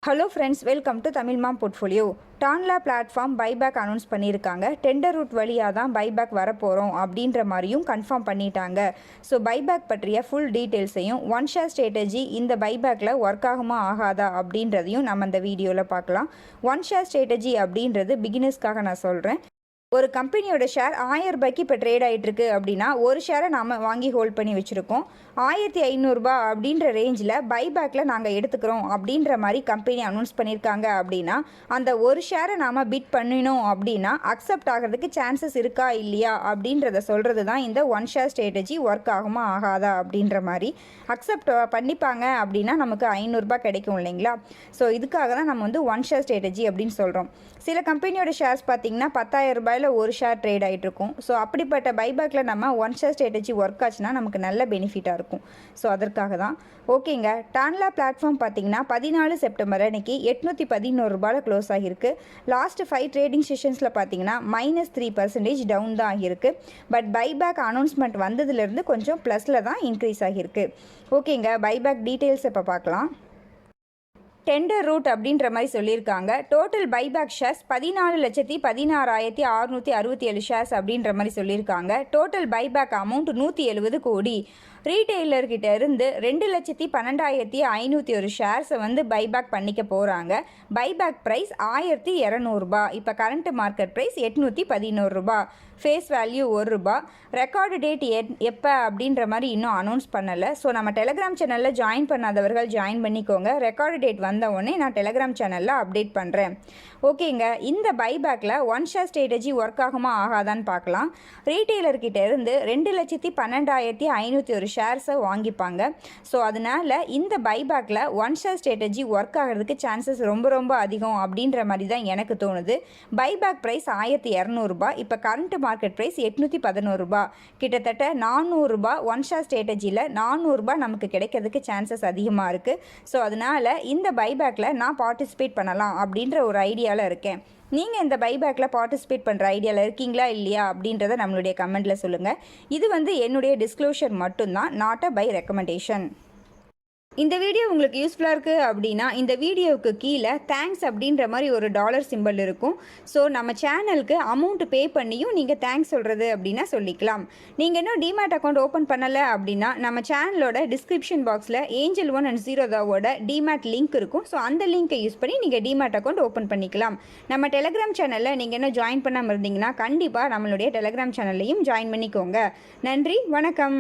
Hello friends, welcome to Tamil mom portfolio. Tanla platform buyback announce பண்ணியிருக்காங்க. Tender route வழியாக தான் buyback வரப்போகிறோம் அப்படின்ற மாதிரியும் கன்ஃபார்ம் பண்ணிட்டாங்க. ஸோ பைபேக் பற்றிய ஃபுல் டீட்டெயில்ஸையும் ஒன் ஷேர் ஸ்ட்ராட்டஜி இந்த பைபேக்கில் ஒர்க் ஆகுமா ஆகாதா அப்படின்றதையும் நம்ம இந்த வீடியோவில் பார்க்கலாம். ஒன் ஷேர் ஸ்ட்ராட்டஜி அப்படின்றது பிகினர்ஸ்க்காக நான் சொல்கிறேன். ஒரு கம்பெனியோட ஷேர் 1000 ரூபாய்க்கு இப்போ ட்ரேட் ஆகிட்டுருக்கு அப்படின்னா ஒரு ஷேரை நாம் வாங்கி ஹோல்ட் பண்ணி வச்சுருக்கோம். 1500 அப்படின்ற ரேஞ்சில் பைபேக்கில் நாங்கள் எடுத்துக்கிறோம் அப்படின்ற மாதிரி கம்பெனி அனௌன்ஸ் பண்ணியிருக்காங்க அப்படின்னா அந்த ஒரு ஷேரை நாம் பிட் பண்ணினோம் அப்படின்னா அக்செப்ட் ஆகிறதுக்கு சான்சஸ் இருக்கா இல்லையா அப்படின்றத சொல்கிறது தான் இந்த ஒன் ஷேர் ஸ்ட்ராட்டஜி ஒர்க் ஆகுமா ஆகாதா அப்படின்ற மாதிரி. அக்செப்ட் பண்ணிப்பாங்க அப்படின்னா நமக்கு 500 ரூபாய் கிடைக்கும் இல்லைங்களா. ஸோ இதுக்காக தான் நம்ம வந்து ஒன் ஷேர் ஸ்ட்ராட்டஜி அப்படின்னு சொல்கிறோம். சில கம்பெனியோட ஷேர்ஸ் பார்த்திங்கன்னா 10,000 ரூபாயில் ஒரு ஷேர் ட்ரேட் ஆகிட்டு இருக்கும். ஸோ அப்படிப்பட்ட பைபேக்கில் நம்ம ஒன் ஷேர் ஸ்ட்ராட்டஜி ஒர்க் ஆச்சுன்னா நமக்கு நல்ல பெனிஃபிட்டாக இருக்கும். ஸோ அதற்காக தான். ஓகேங்க, டான்லா பிளாட்ஃபார்ம் பார்த்திங்கன்னா 14 செப்டம்பர் அன்னைக்கு 811 ரூபாயில் க்ளோஸ் ஆகியிருக்கு. லாஸ்ட் 5 ட்ரேடிங் செஷன்ஸில் பார்த்திங்கன்னா -3% டவுன் தான் ஆகியிருக்கு. பட் பைபேக் அனௌன்ஸ்மெண்ட் வந்ததுலேருந்து கொஞ்சம் ப்ளஸில் தான் இன்க்ரீஸ் ஆகியிருக்கு. ஓகேங்க, பைபேக் டீட்டெயில்ஸ் இப்போ பார்க்கலாம். டெண்டர் ரூட் அப்படின்ற மாதிரி சொல்லியிருக்காங்க. டோட்டல் பைபேக் ஷேர்ஸ் 14,16,667 ஷேர்ஸ் அப்படின்ற மாதிரி சொல்லியிருக்காங்க. டோட்டல் பைபேக் அமௌண்ட் 170 கோடி. ரீட்டெய்லர்கிட்ட இருந்து 2,12,501 ஷேர்ஸை வந்து பைபேக் பண்ணிக்க போகிறாங்க. பைபேக் ப்ரைஸ் 1,200 ரூபா. இப்போ கரண்ட் மார்க்கெட் ப்ரைஸ் 811 ரூபா. ஃபேஸ் வேல்யூ 1 ரூபா. ரெக்கார்டு டேட் எப்போ அப்படின்ற மாதிரி இன்னும் அனௌன்ஸ் பண்ணலை. ஸோ நம்ம டெலகிராம் சேனலில் ஜாயின் பண்ணாதவர்கள் ஜாயின் பண்ணிக்கோங்க. ரெக்கார்டு டேட் வந்த உடனே நான் டெலகிராம் சேனலில் அப்டேட் பண்ணுறேன். ஓகேங்க, இந்த பைபேக்கில் ஒன் ஷேர் ஸ்ட்ராட்டஜி ஒர்க் ஆகுமா ஆகாதான்னு பார்க்கலாம். ரீட்டெய்லர்கிட்ட இருந்து 2,12,501 ஷேர்ஸை வாங்கிப்பாங்க. ஸோ அதனால் இந்த பைபேக்கில் ஒன் ஷேர் ஸ்ட்ராட்டஜி ஒர்க் ஆகிறதுக்கு சான்சஸ் ரொம்ப அதிகம் அப்படின்ற மாதிரி தான் எனக்கு தோணுது. பைபேக் ப்ரைஸ் 1,200 ரூபா. இப்போ கரண்ட் மார்க்கெட் ப்ரைஸ் 811 ரூபா. கிட்டத்தட்ட 400 ரூபா ஒன் ஷேர் ஸ்ட்ராட்டஜியில் 400 ரூபா நமக்கு கிடைக்கிறதுக்கு சான்சஸ் அதிகமாக இருக்குது. ஸோ அதனால் இந்த பைபேக்கில் நான் பார்ட்டிசிபேட் பண்ணலாம் அப்படின்ற ஒரு ஐடியாவில் இருக்கேன். நீங்கள் இந்த பைபேக்கில் பார்ட்டிசிபேட் பண்ணுற ஐடியாவில் இருக்கீங்களா இல்லையா அப்படின்றத நம்மளுடைய கமெண்ட்டில் சொல்லுங்கள். இது வந்து என்னுடைய டிஸ்க்ளோஷர் மட்டும்தான், நாட் அ பை ரெக்கமெண்டேஷன். இந்த வீடியோ உங்களுக்கு யூஸ்ஃபுல்லாக இருக்குது அப்படின்னா இந்த வீடியோவுக்கு கீழே தேங்க்ஸ் அப்படின்ற மாதிரி ஒரு டாலர் சிம்பிள் இருக்கும். ஸோ நம்ம சேனலுக்கு அமௌண்ட் பே பண்ணியும் நீங்கள் தேங்க்ஸ் சொல்கிறது அப்படின்னா சொல்லிக்கலாம். நீங்கள் இன்னும் டிமேட் அக்கௌண்ட் ஓப்பன் பண்ணலை அப்படின்னா நம்ம சேனலோட டிஸ்கிரிப்ஷன் பாக்ஸில் ஏஞ்சல் 1 அண்ட் ஜீரோதாவோட டிமேட் லிங்க் இருக்கும். ஸோ அந்த லிங்க்கை யூஸ் பண்ணி நீங்கள் டிமேட் அக்கௌண்ட் ஓப்பன் பண்ணிக்கலாம். நம்ம டெலகிராம் சேனலில் நீங்கள் இன்னும் ஜாயின் பண்ணாமல் இருந்தீங்கன்னா கண்டிப்பாக நம்மளுடைய டெலகிராம் சேனல்லையும் ஜாயின் பண்ணிக்கோங்க. நன்றி, வணக்கம்.